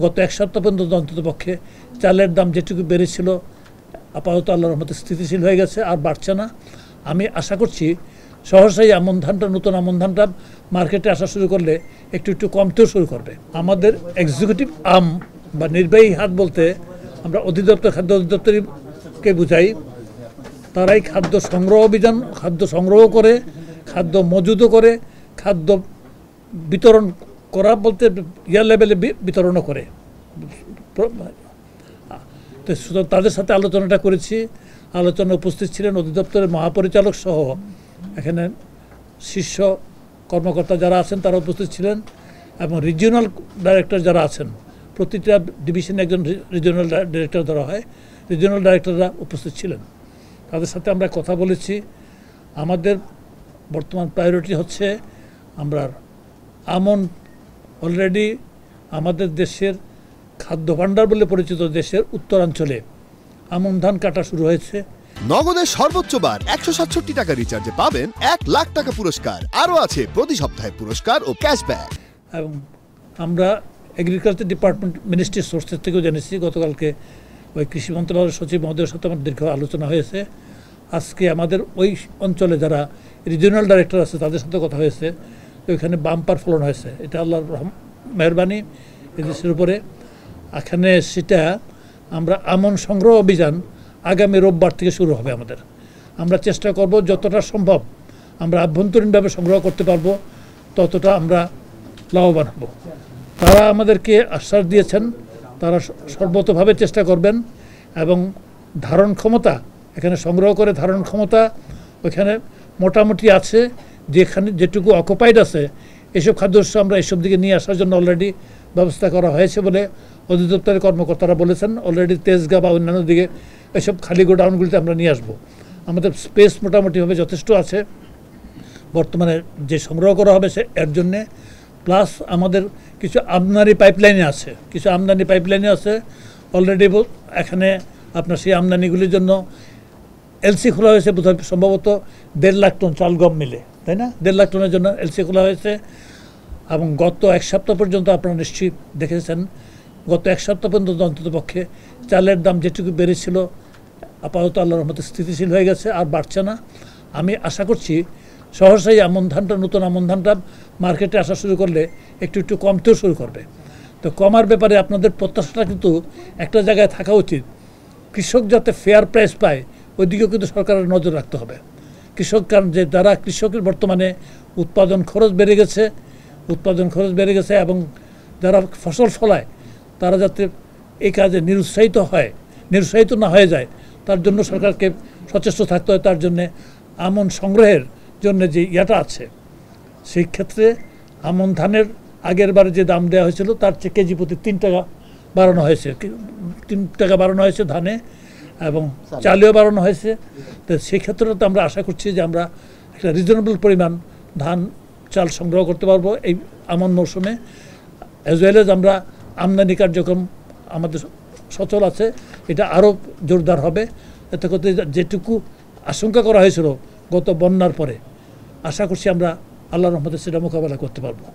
গত এক সপ্তাহ পর্যন্ত অন্ততপক্ষে চালের দাম যেটুকু বেড়েছিল আপাতত আল্লাহর রহমতে স্থিতিশীল হয়ে গেছে, আর বাড়ছে না। আমি আশা করছি সহসাই আমন ধানটা, নতুন আমন ধানটা মার্কেটে আসা শুরু করলে একটু একটু কমতেও শুরু করবে। আমাদের এক্সিকিউটিভ আর্ম বা নির্বাহী হাত বলতে আমরা অধিদপ্তর, খাদ্য অধিদপ্তরকে বুঝাই। তারাই খাদ্য সংগ্রহ অভিযান, খাদ্য সংগ্রহ করে, খাদ্য মজুদও করে, খাদ্য বিতরণ করা বলতে ইয়ার লেভেলে বিতরণও করে। তো সুতরাং তাদের সাথে আলোচনাটা করেছি। আলোচনায় উপস্থিত ছিলেন অধিদপ্তরের মহাপরিচালক সহ এখানে শীর্ষ কর্মকর্তা যারা আছেন তারা উপস্থিত ছিলেন, এবং রিজিওনাল ডাইরেক্টর যারা আছেন, প্রতিটা ডিভিশনে একজন রিজিওনাল ডাইরেক্টর ধরা হয়, রিজিওনাল ডাইরেক্টররা উপস্থিত ছিলেন। তাদের সাথে আমরা কথা বলেছি। আমাদের বর্তমান প্রায়োরিটি হচ্ছে আমরা আমন অলরেডি আমাদের দেশের খাদ্য ভাণ্ডার বলে পরিচিত দেশের উত্তরাঞ্চলে আমন ধান কাটা শুরু হয়েছে। নগদের সর্বোচ্চ বার 167 টাকা রিচার্জে পাবেন 1 লাখ টাকা পুরস্কার। আরও আছে প্রতি সপ্তাহে পুরস্কার ও ক্যাশব্যাক। এবং আমরা এগ্রিকালচার ডিপার্টমেন্ট মিনিস্ট্রির সোর্সের থেকেও জেনেছি, গতকালকে ওই কৃষি মন্ত্রণালয়ের সচিব মহোদয়ের সাথে আমার দীর্ঘ আলোচনা হয়েছে। আজকে আমাদের ওই অঞ্চলে যারা রিজিওনাল ডাইরেক্টর আছে তাদের সাথে কথা হয়েছে। ওইখানে বাম্পার ফলন হয়েছে, এটা আল্লাহর মেহরবানি এদেশের উপরে। এখানে সেটা আমরা আমন সংগ্রহ অভিযান আগামী রোববার থেকে শুরু হবে আমাদের। আমরা চেষ্টা করব যতটা সম্ভব আমরা আভ্যন্তরীণভাবে সংগ্রহ করতে পারবো ততটা আমরা লাভবান হব। তারা আমাদেরকে আশ্বাস দিয়েছেন তারা সর্বতভাবে চেষ্টা করবেন, এবং ধারণ ক্ষমতা এখানে সংগ্রহ করে ধারণ ক্ষমতা ওইখানে মোটামুটি আছে। যেখানে যেটুকু অকুপাইড আছে এসব খাদ্যশস্য আমরা এসব দিকে নিয়ে আসার জন্য অলরেডি ব্যবস্থা করা হয়েছে বলে অধিদপ্তরের কর্মকর্তারা বলেছেন। অলরেডি তেজগাঁ বা অন্যান্য দিকে এসব খালি গোডাউনগুলিতে আমরা নিয়ে আসবো। আমাদের স্পেস মোটামুটিভাবে যথেষ্ট আছে বর্তমানে যে সংগ্রহ করা হবে সে এর জন্যে। প্লাস আমাদের কিছু আমদানি পাইপলাইনে আছে অলরেডি। এখানে আপনার সেই আমদানিগুলির জন্য এলসি খোলা হয়েছে, বোধহয় সম্ভবত 1.5 লাখ টন চাল গম মিলে, তাই না? 1.5 লাখ টনের জন্য এলসি খোলা হয়েছে। এবং গত এক সপ্তাহ পর্যন্ত আপনারা নিশ্চয়ই দেখেছেন, গত এক সপ্তাহ পর্যন্ত অন্ততপক্ষে চালের দাম যেটুকু বেড়েছিল আপাতত আল্লাহর রহমতে স্থিতিশীল হয়ে গেছে, আর বাড়ছে না। আমি আশা করছি সহসাই আমন ধানটা, নতুন আমন ধানটা মার্কেটে আসা শুরু করলে একটু একটু কমতেও শুরু করবে। তো কমার ব্যাপারে আপনাদের প্রত্যাশাটা কিন্তু একটা জায়গায় থাকা উচিত। কৃষক যাতে ফেয়ার প্রাইস পায় ওইদিকেও কিন্তু সরকারের নজর রাখতে হবে। কৃষক, কারণ যে যারা কৃষকের বর্তমানে উৎপাদন খরচ বেড়ে গেছে এবং যারা ফসল ফলায় তারা যাতে এই কাজে নিরুৎসাহিত না হয়ে যায় তার জন্য সরকারকে সচেষ্ট থাকতে হয়। তার জন্যে আমন সংগ্রহের জন্য যে ইয়াটা আছে, সেই ক্ষেত্রে আমন ধানের আগের বারে যে দাম দেওয়া হয়েছিল তার চেয়ে কেজি প্রতি 3 টাকা বাড়ানো হয়েছে, 3 টাকা বাড়ানো হয়েছে ধানে, এবং চালেও বাড়ানো হয়েছে। তো সেই ক্ষেত্রে আমরা আশা করছি যে আমরা একটা রিজনেবল পরিমাণ ধান চাল সংগ্রহ করতে পারবো এই আমন মৌসুমে। অ্যাজ ওয়েল এজ আমরা আমদানি কার্যক্রম আমাদের সচল আছে, এটা আরও জোরদার হবে। এতে করতে যেটুকু আশঙ্কা করা হয়েছিল গত বন্যার পরে, আশা করছি আমরা আল্লাহর রহমতে সেটা মোকাবেলা করতে পারবো।